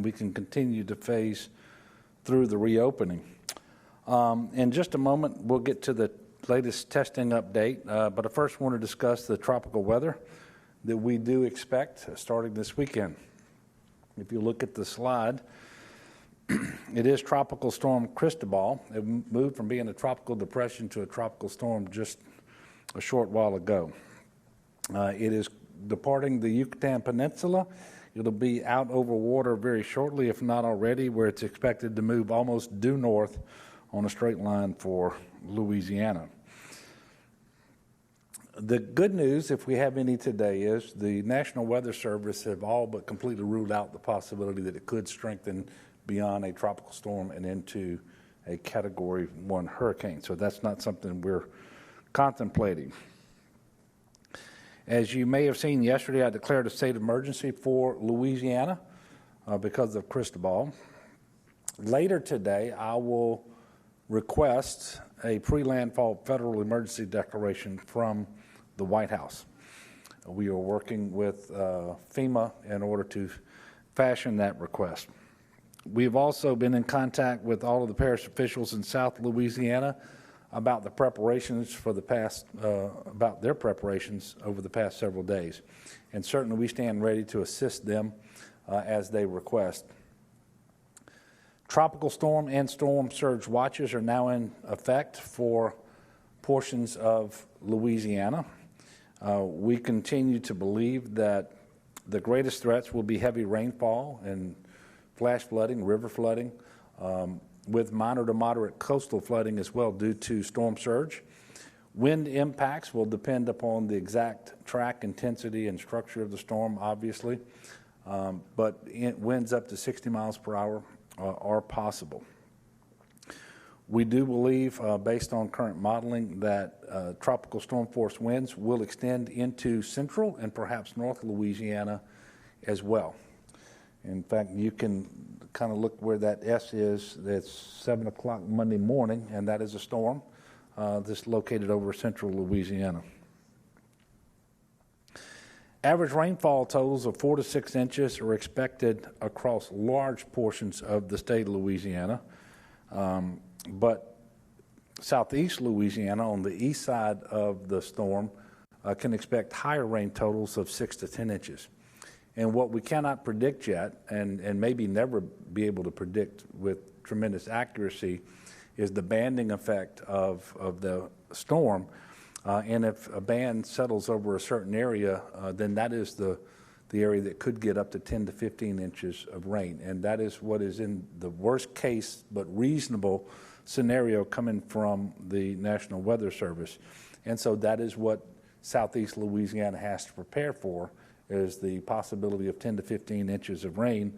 and we can continue to phase through the reopening. In just a moment, we'll get to the latest testing update, but I first want to discuss the tropical weather that we do expect starting this weekend. If you look at the slide, it is Tropical Storm Cristobal. It moved from being a tropical depression to a tropical storm just a short while ago. It is departing the Yucatan Peninsula. It'll be out over water very shortly, if not already, where it's expected to move almost due north on a straight line for Louisiana. The good news, if we have any today, is the National Weather Service have all but completely ruled out the possibility that it could strengthen beyond a tropical storm and into a Category 1 hurricane. So that's not something we're contemplating. As you may have seen yesterday, I declared a state of emergency for Louisiana because of Cristobal. Later today, I will request a pre-landfall federal emergency declaration from the White House. We are working with FEMA in order to fashion that request. We've also been in contact with all of the parish officials in South Louisiana about the preparations for the past, about their preparations over the past several days. And certainly we stand ready to assist them as they request. Tropical storm and storm surge watches are now in effect for portions of Louisiana. We continue to believe that the greatest threats will be heavy rainfall and flash flooding, river flooding, with minor to moderate coastal flooding as well due to storm surge. Wind impacts will depend upon the exact track, intensity, and structure of the storm, obviously, but winds up to 60 miles per hour are possible. We do believe, based on current modeling, that tropical storm force winds will extend into central and perhaps north Louisiana as well. In fact, you can kind of look where that S is. That's 7 o'clock Monday morning, and that is a storm that's located over central Louisiana. Average rainfall totals of 4 to 6 inches are expected across large portions of the state of Louisiana, but southeast Louisiana on the east side of the storm can expect higher rain totals of 6 to 10 inches. And what we cannot predict yet, and maybe never be able to predict with tremendous accuracy, is the banding effect of the storm. And if a band settles over a certain area, then that is the area that could get up to 10 to 15 inches of rain. And that is what is in the worst case but reasonable scenario coming from the National Weather Service. And so that is what southeast Louisiana has to prepare for, is the possibility of 10 to 15 inches of rain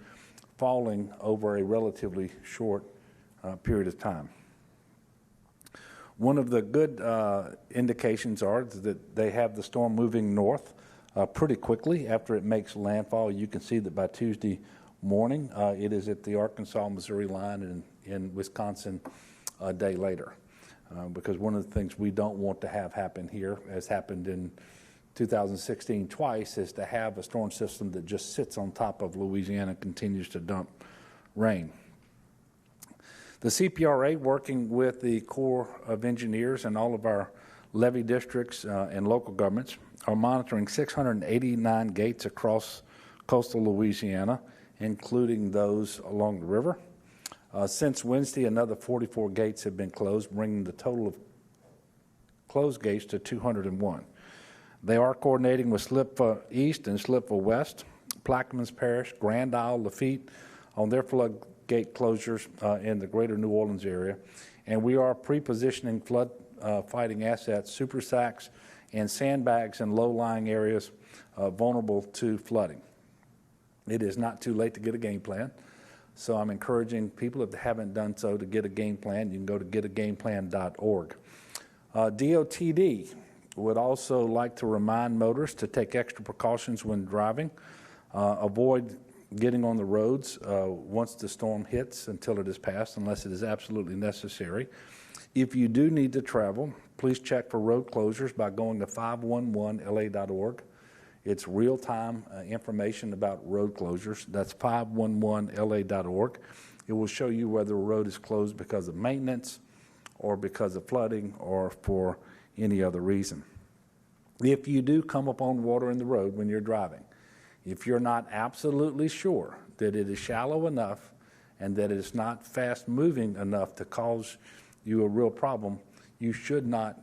falling over a relatively short period of time. One of the good indications are that they have the storm moving north pretty quickly after it makes landfall. You can see that by Tuesday morning, it is at the Arkansas-Missouri line and in Wisconsin a day later. Because one of the things we don't want to have happen here, as happened in 2016 twice, is to have a storm system that just sits on top of Louisiana and continues to dump rain. The CPRA, working with the Corps of Engineers and all of our levee districts and local governments, are monitoring 689 gates across coastal Louisiana, including those along the river. Since Wednesday, another 44 gates have been closed, bringing the total of closed gates to 201. They are coordinating with Slipva East and Slipva West, Plaquemines Parish, Grand Isle, Lafitte on their floodgate closures in the greater New Orleans area. And we are pre-positioning flood fighting assets, super sacks, and sandbags in low-lying areas vulnerable to flooding. It is not too late to get a game plan. So I'm encouraging people, if they haven't done so, to get a game plan. You can go to getagameplan.org. DOTD would also like to remind motorists to take extra precautions when driving. Avoid getting on the roads once the storm hits until it has passed, unless it is absolutely necessary. If you do need to travel, please check for road closures by going to 511la.org. It's real-time information about road closures. That's 511la.org. It will show you whether a road is closed because of maintenance or because of flooding or for any other reason. If you do come upon water in the road when you're driving, if you're not absolutely sure that it is shallow enough and that it is not fast-moving enough to cause you a real problem, you should not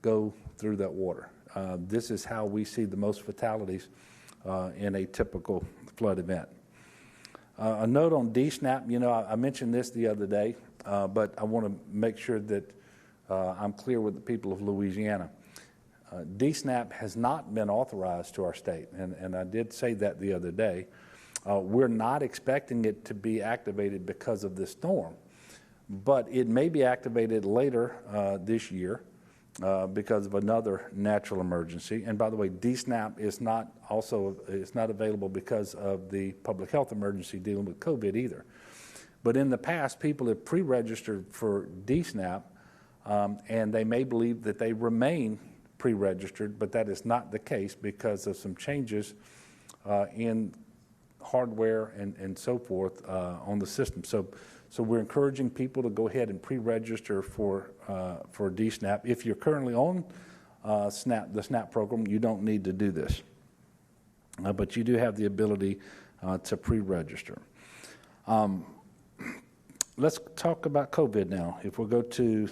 go through that water. This is how we see the most fatalities in a typical flood event. A note on DSNAP, I mentioned this the other day, but I want to make sure that I'm clear with the people of Louisiana. DSNAP has not been authorized to our state, and I did say that the other day. We're not expecting it to be activated because of this storm, but it may be activated later this year because of another natural emergency. And by the way, DSNAP is not available because of the public health emergency dealing with COVID either. But in the past, people have pre-registered for DSNAP, and they may believe that they remain pre-registered, but that is not the case because of some changes in hardware and so forth on the system. So we're encouraging people to go ahead and pre-register for DSNAP. If you're currently on the SNAP program, you don't need to do this, but you do have the ability to pre-register. Let's talk about COVID now. If we'll go to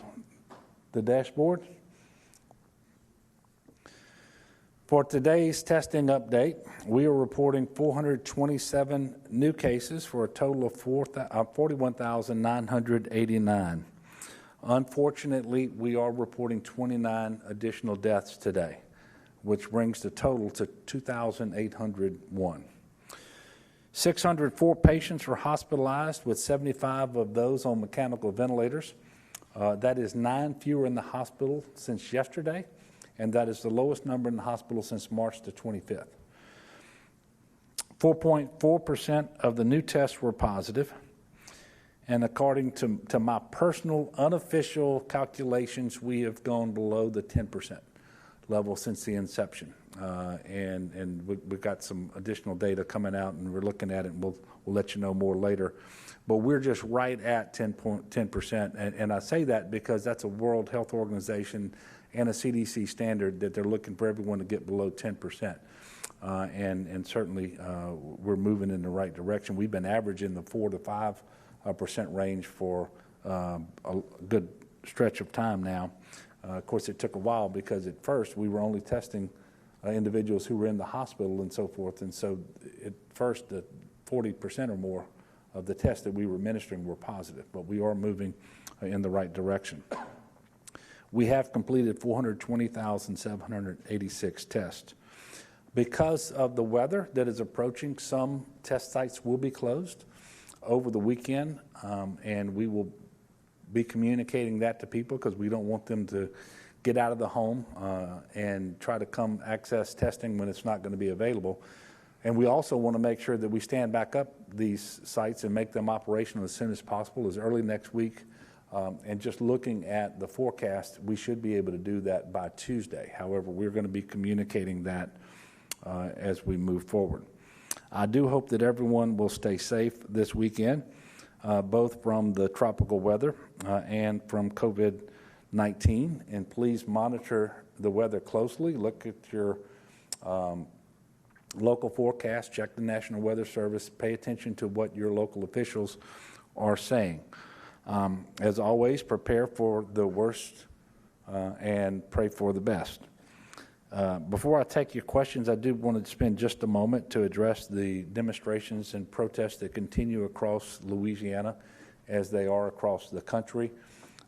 the dashboard. For today's testing update, we are reporting 427 new cases for a total of 41,989. Unfortunately, we are reporting 29 additional deaths today, which brings the total to 2,801. 604 patients were hospitalized, with 75 of those on mechanical ventilators. That is 9 fewer in the hospital since yesterday, and that is the lowest number in the hospital since March the 25th. 4.4% of the new tests were positive, and according to my personal unofficial calculations, we have gone below the 10% level since the inception. And we've got some additional data coming out, and we're looking at it, and we'll let you know more later. But we're just right at 10%, and I say that because that's a World Health Organization and a CDC standard that they're looking for everyone to get below 10%. And certainly we're moving in the right direction. We've been averaging the 4 to 5% range for a good stretch of time now. Of course, it took a while because at first we were only testing individuals who were in the hospital and so forth. And so at first, the 40% or more of the tests that we were administering were positive, but we are moving in the right direction. We have completed 420,786 tests. Because of the weather that is approaching, some test sites will be closed over the weekend, and we will be communicating that to people because we don't want them to get out of the home and try to come access testing when it's not going to be available. And we also want to make sure that we stand back up these sites and make them operational as soon as possible, as early next week. And just looking at the forecast, we should be able to do that by Tuesday. However, we're going to be communicating that as we move forward. I do hope that everyone will stay safe this weekend, both from the tropical weather and from COVID-19. And please monitor the weather closely. Look at your local forecast, check the National Weather Service, pay attention to what your local officials are saying. As always, prepare for the worst and pray for the best. Before I take your questions, I do want to spend just a moment to address the demonstrations and protests that continue across Louisiana as they are across the country.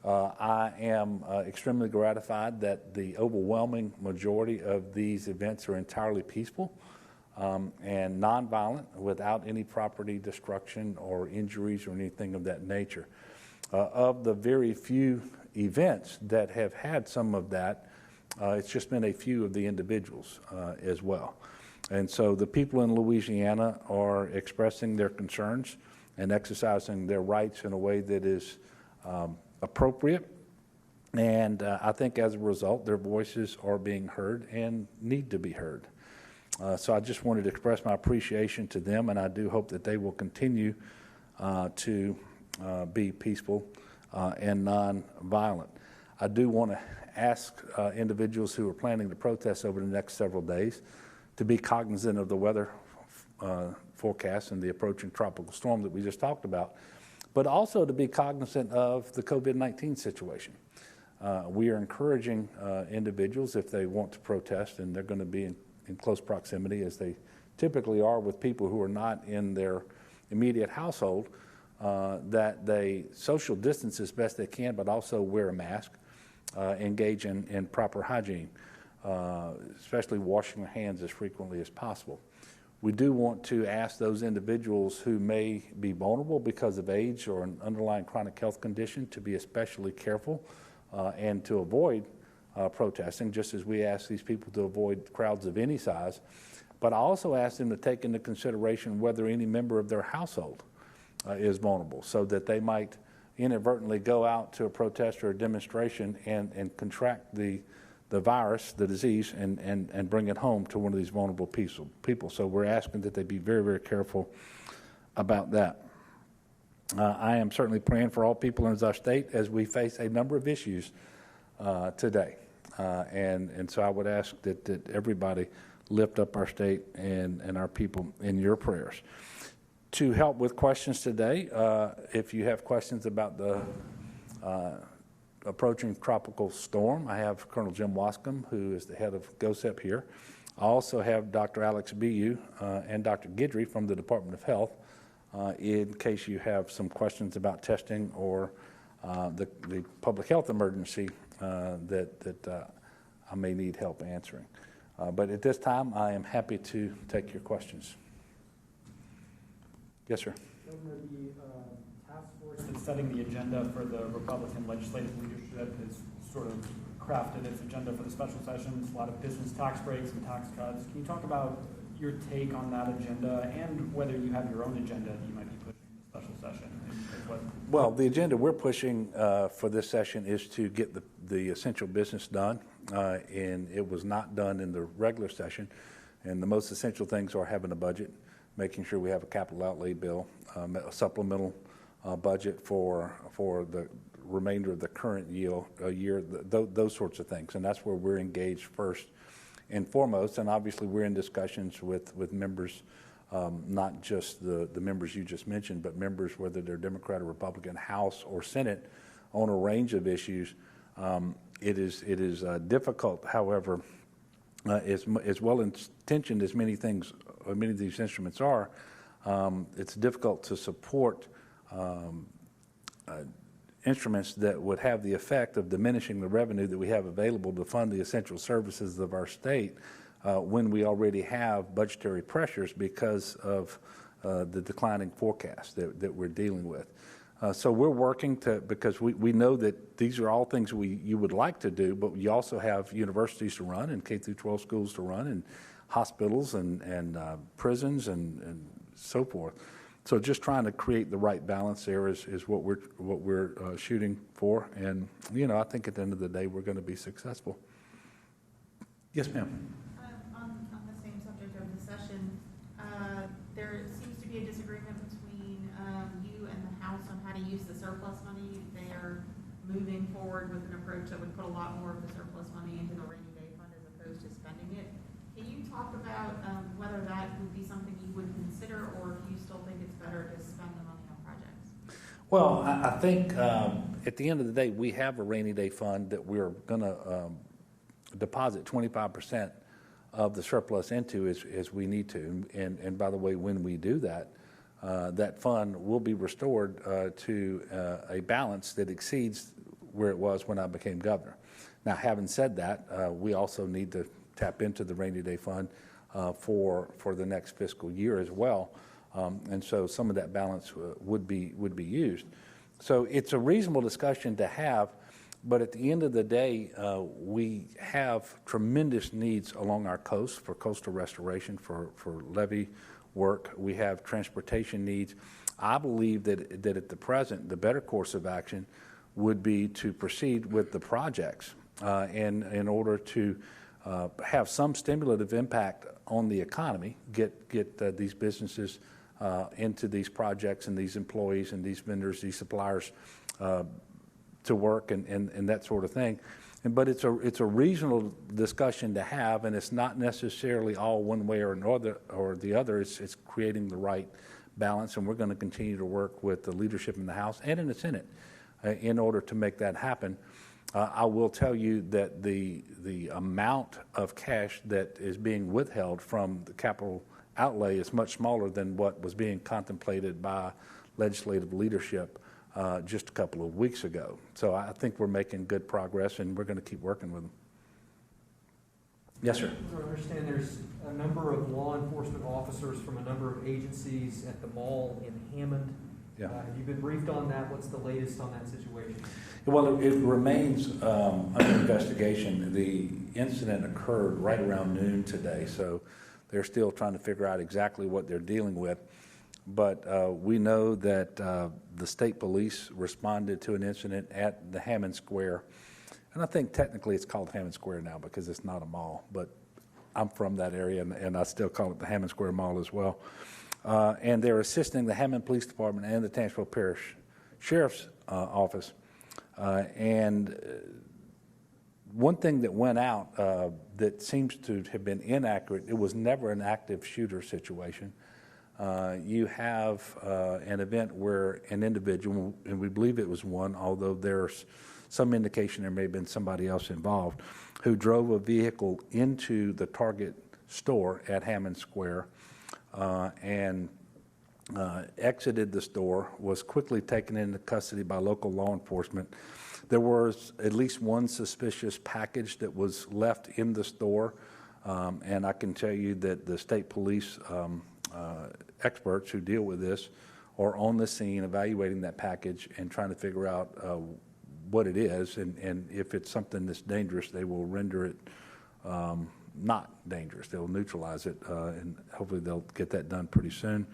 I am extremely gratified that the overwhelming majority of these events are entirely peaceful and nonviolent, without any property destruction or injuries or anything of that nature. Of the very few events that have had some of that, it's just been a few of the individuals as well. And so the people in Louisiana are expressing their concerns and exercising their rights in a way that is appropriate. And I think as a result, their voices are being heard and need to be heard. So I just wanted to express my appreciation to them, and I do hope that they will continue to be peaceful and nonviolent. I do want to ask individuals who are planning to protest over the next several days to be cognizant of the weather forecast and the approaching tropical storm that we just talked about, but also to be cognizant of the COVID-19 situation. We are encouraging individuals, if they want to protest, and they're going to be in close proximity, as they typically are with people who are not in their immediate household, that they social distance as best they can, but also wear a mask, engage in proper hygiene, especially washing their hands as frequently as possible. We do want to ask those individuals who may be vulnerable because of age or an underlying chronic health condition to be especially careful and to avoid protesting, just as we ask these people to avoid crowds of any size. But I also ask them to take into consideration whether any member of their household is vulnerable, so that they might inadvertently go out to a protest or a demonstration and contract the virus, the disease, and bring it home to one of these vulnerable people. So we're asking that they be very, very careful about that. I am certainly praying for all people in our state as we face a number of issues today. And so I would ask that everybody lift up our state and our people in your prayers. To help with questions today, if you have questions about the approaching tropical storm, I have Colonel Jim Wascom, who is the head of GOSEP here. I also have Dr. Alex Bu and Dr. Guidry from the Department of Health, in case you have some questions about testing or the public health emergency that I may need help answering. But at this time, I am happy to take your questions. Yes, sir. Governor, the task force that's setting the agenda for the Republican legislative leadership has sort of crafted its agenda for the special sessions, a lot of business tax breaks and tax cuts. Can you talk about your take on that agenda and whether you have your own agenda that you might be pushing in the special session? Well, the agenda we're pushing for this session is to get the essential business done, and it was not done in the regular session. And the most essential things are having a budget, making sure we have a capital outlay bill, a supplemental budget for the remainder of the current year, those sorts of things. And that's where we're engaged first and foremost. And obviously we're in discussions with members, not just the members you just mentioned, but members, whether they're Democrat or Republican, House or Senate, on a range of issues. It is difficult, however, as well intentioned as many of these instruments are. It's difficult to support instruments that would have the effect of diminishing the revenue that we have available to fund the essential services of our state when we already have budgetary pressures because of the declining forecast that we're dealing with. So we're working because we know that these are all things you would like to do, but you also have universities to run and K-12 schools to run and hospitals and prisons and so forth. So just trying to create the right balance there is what we're shooting for. And, I think at the end of the day, we're going to be successful. Yes, ma'am. On the same subject of the session, there seems to be a disagreement between you and the House on how to use the surplus money. They are moving forward with an approach that would put a lot more of the surplus money into the rainy day fund as opposed to spending it. Can you talk about whether that would be something you would consider, or if you still think it's better to spend the money on projects? Well, I think at the end of the day, we have a rainy day fund that we're going to deposit 25% of the surplus into as we need to. And by the way, when we do that, that fund will be restored to a balance that exceeds where it was when I became governor. Now, having said that, we also need to tap into the rainy day fund for the next fiscal year as well. And so some of that balance would be used. So it's a reasonable discussion to have, but at the end of the day, we have tremendous needs along our coast for coastal restoration, for levee work. We have transportation needs. I believe that at the present, the better course of action would be to proceed with the projects in order to have some stimulative impact on the economy, get these businesses into these projects and these employees and these vendors, these suppliers to work and that sort of thing. But it's a regional discussion to have, and it's not necessarily all one way or the other. It's creating the right balance, and we're going to continue to work with the leadership in the House and in the Senate in order to make that happen. I will tell you that the amount of cash that is being withheld from the capital outlay is much smaller than what was being contemplated by legislative leadership just a couple of weeks ago. So I think we're making good progress, and we're going to keep working with them. Yes, sir. I understand there's a number of law enforcement officers from a number of agencies at the mall in Hammond. Yeah. Have you been briefed on that? What's the latest on that situation? Well, it remains under investigation. The incident occurred right around noon today, so they're still trying to figure out exactly what they're dealing with. But we know that the state police responded to an incident at the Hammond Square. And I think technically it's called Hammond Square now because it's not a mall, but I'm from that area, and I still call it the Hammond Square Mall as well. And they're assisting the Hammond Police Department and the Tangipahoa Parish Sheriff's Office. And one thing that went out that seems to have been inaccurate, it was never an active shooter situation. You have an event where an individual, and we believe it was one, although there's some indication there may have been somebody else involved, who drove a vehicle into the Target store at Hammond Square and exited the store, was quickly taken into custody by local law enforcement. There was at least one suspicious package that was left in the store, and I can tell you that the state police experts who deal with this are on the scene evaluating that package and trying to figure out what it is, and if it's something that's dangerous, they will render it not dangerous. They'll neutralize it, and hopefully they'll get that done pretty soon.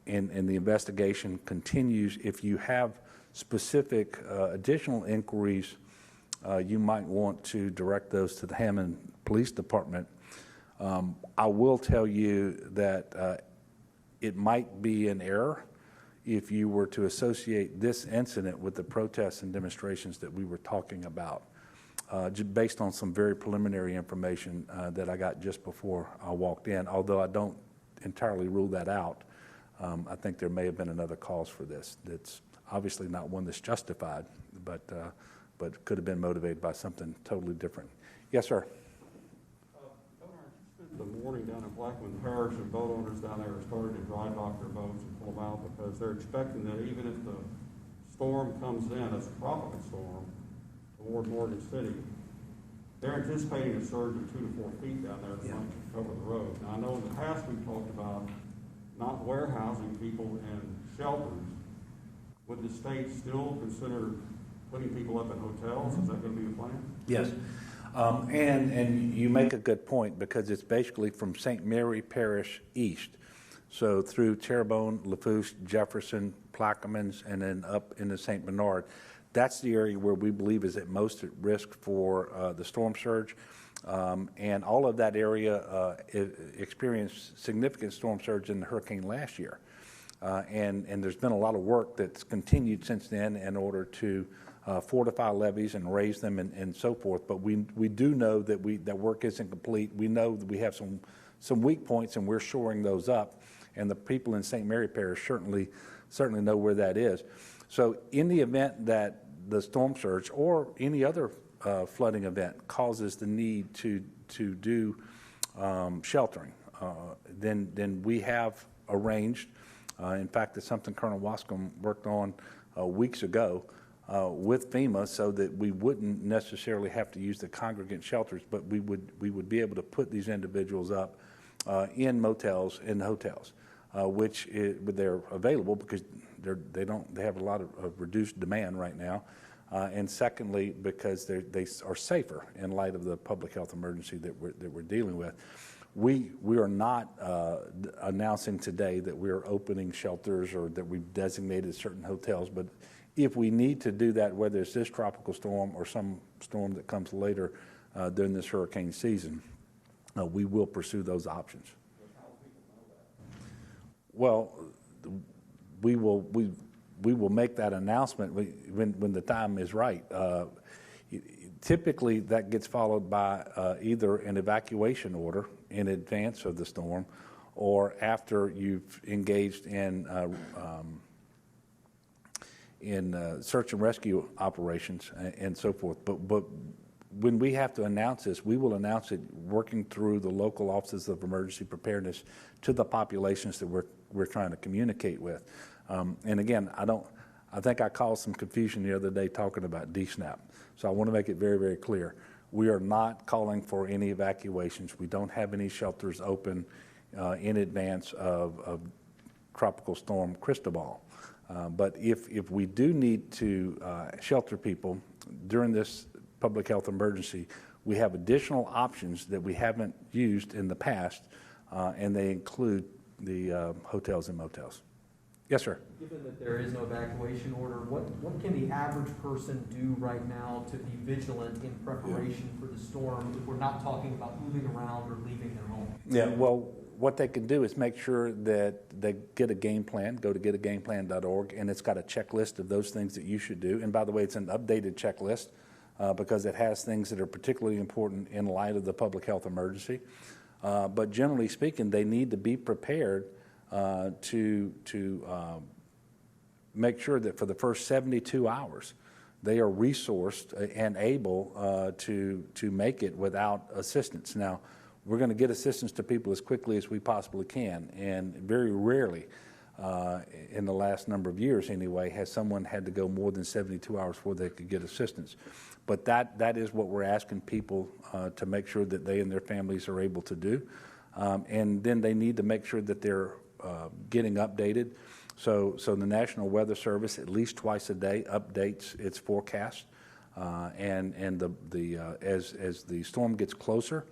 And the investigation continues. If you have specific additional inquiries, you might want to direct those to the Hammond Police Department. I will tell you that it might be an error if you were to associate this incident with the protests and demonstrations that we were talking about, based on some very preliminary information that I got just before I walked in. Although I don't entirely rule that out, I think there may have been another cause for this. That's obviously not one that's justified, but could have been motivated by something totally different. Yes, sir. The morning down in Blackman Parish, and boat owners down there are starting to dry dock their boats and pull them out because they're expecting that even if the storm comes in as a tropical storm toward Morgan City, they're anticipating a surge of 2 to 4 feet down there that might cover the road. Now, I know in the past we've talked about not warehousing people in shelters. Would the state still consider putting people up in hotels? Is that going to be the plan? Yes. And you make a good point because it's basically from St. Mary Parish east. So through Terrebonne, Lafourche, Jefferson, Plaquemines, and then up into St. Bernard. That's the area where we believe is at most at risk for the storm surge. And all of that area experienced significant storm surge in the hurricane last year. And there's been a lot of work that's continued since then in order to fortify levees and raise them and so forth. But we do know that that work isn't complete. We know that we have some weak points, and we're shoring those up. And the people in St. Mary Parish certainly know where that is. So in the event that the storm surge or any other flooding event causes the need to do sheltering, then we have arranged. In fact, it's something Colonel Wascom worked on weeks ago with FEMA, so that we wouldn't necessarily have to use the congregant shelters, but we would be able to put these individuals up in motels and hotels, which they're available because they have a lot of reduced demand right now, and secondly because they are safer in light of the public health emergency that we're dealing with. We are not announcing today that we're opening shelters or that we've designated certain hotels, but if we need to do that, whether it's this tropical storm or some storm that comes later, during this hurricane season, we will pursue those options. Well, we will make that announcement when the time is right. Typically, that gets followed by either an evacuation order in advance of the storm, or after you've engaged in search and rescue operations and so forth. But when we have to announce this, we will announce it working through the local offices of emergency preparedness to the populations that we're trying to communicate with. And again, I think I caused some confusion the other day talking about DSNAP. So I want to make it very, very clear. We are not calling for any evacuations. We don't have any shelters open in advance of Tropical Storm Cristobal. But if we do need to shelter people during this public health emergency, we have additional options that we haven't used in the past, and they include the hotels and motels. Yes, sir. Given that there is no evacuation order, what can the average person do right now to be vigilant in preparation for the storm if we're not talking about moving around or leaving their home? Yeah, well, what they can do is make sure that they get a game plan. Go to getagameplan.org, and it's got a checklist of those things that you should do. And by the way, it's an updated checklist because it has things that are particularly important in light of the public health emergency. But generally speaking, they need to be prepared to make sure that for the first 72 hours, they are resourced and able to make it without assistance. Now, we're going to get assistance to people as quickly as we possibly can, and very rarely in the last number of years anyway has someone had to go more than 72 hours before they could get assistance. But that is what we're asking people to make sure that they and their families are able to do. And then they need to make sure that they're getting updated. So the National Weather Service at least twice a day updates its forecast, and as the storm gets closer,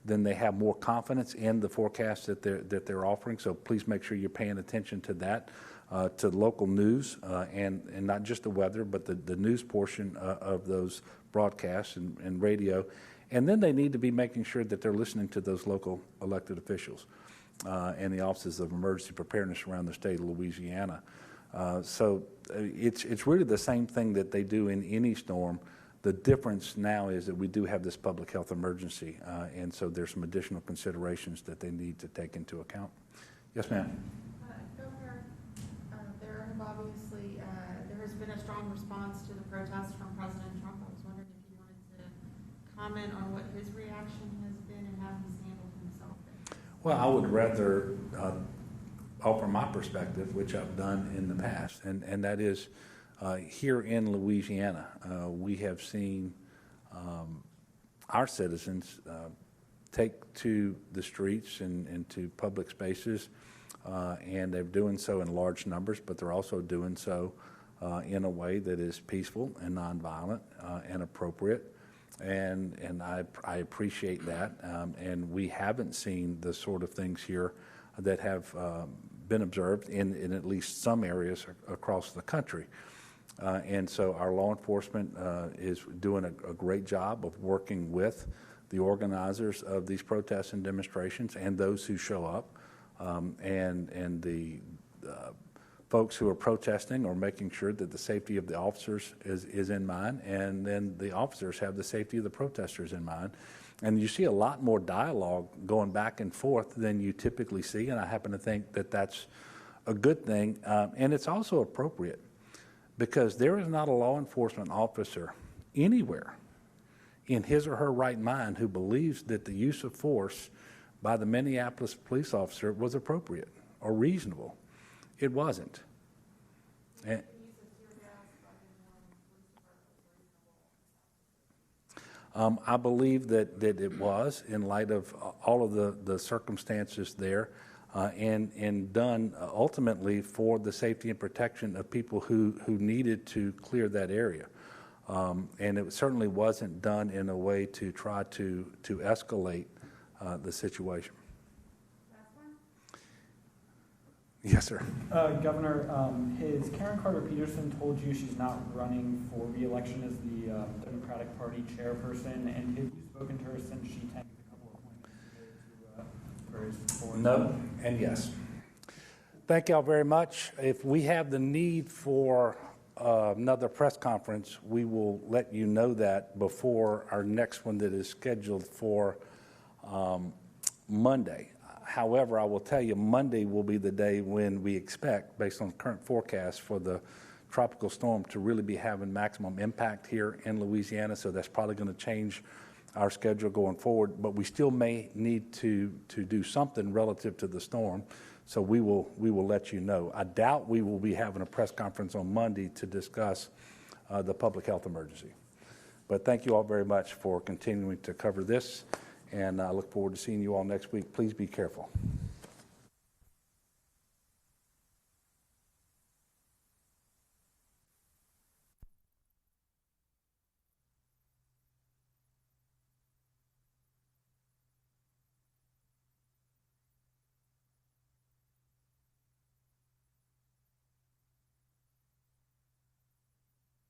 then they have more confidence in the forecast that they're offering. So please make sure you're paying attention to that, to local news, and not just the weather, but the news portion of those broadcasts and radio. And then they need to be making sure that they're listening to those local elected officials and the offices of emergency preparedness around the state of Louisiana. So it's really the same thing that they do in any storm. The difference now is that we do have this public health emergency, and so there's some additional considerations that they need to take into account. Yes, ma'am. Governor, there has been a strong response to the protests from President Trump. I was wondering if you wanted to comment on what his reaction has been and how he's handled himself. Well, I would rather offer my perspective, which I've done in the past, and that is here in Louisiana, we have seen our citizens take to the streets and to public spaces, and they're doing so in large numbers, but they're also doing so in a way that is peaceful and nonviolent and appropriate. And I appreciate that, and we haven't seen the sort of things here that have been observed in at least some areas across the country. And so our law enforcement is doing a great job of working with the organizers of these protests and demonstrations and those who show up, and the folks who are protesting are making sure that the safety of the officers is in mind, and then the officers have the safety of the protesters in mind. And you see a lot more dialogue going back and forth than you typically see, and I happen to think that that's a good thing, and it's also appropriate, because there is not a law enforcement officer anywhere in his or her right mind who believes that the use of force by the Minneapolis police officer was appropriate or reasonable. It wasn't. I believe that it was, in light of all of the circumstances there, and done ultimately for the safety and protection of people who needed to clear that area. And it certainly wasn't done in a way to try to escalate the situation. Yes, sir. Governor, has Karen Carter-Peterson told you she's not running for re-election as the Democratic Party chairperson? And have you spoken to her since she tendered a couple of appointments to various boards? No and yes. Thank y'all very much. If we have the need for another press conference, we will let you know that before our next one that is scheduled for Monday. However, I will tell you, Monday will be the day when we expect, based on current forecast, for the tropical storm to really be having maximum impact here in Louisiana. So that's probably going to change our schedule going forward. But we still may need to do something relative to the storm. So we will let you know. I doubt we will be having a press conference on Monday to discuss the public health emergency. But thank you all very much for continuing to cover this. And I look forward to seeing you all next week. Please be careful.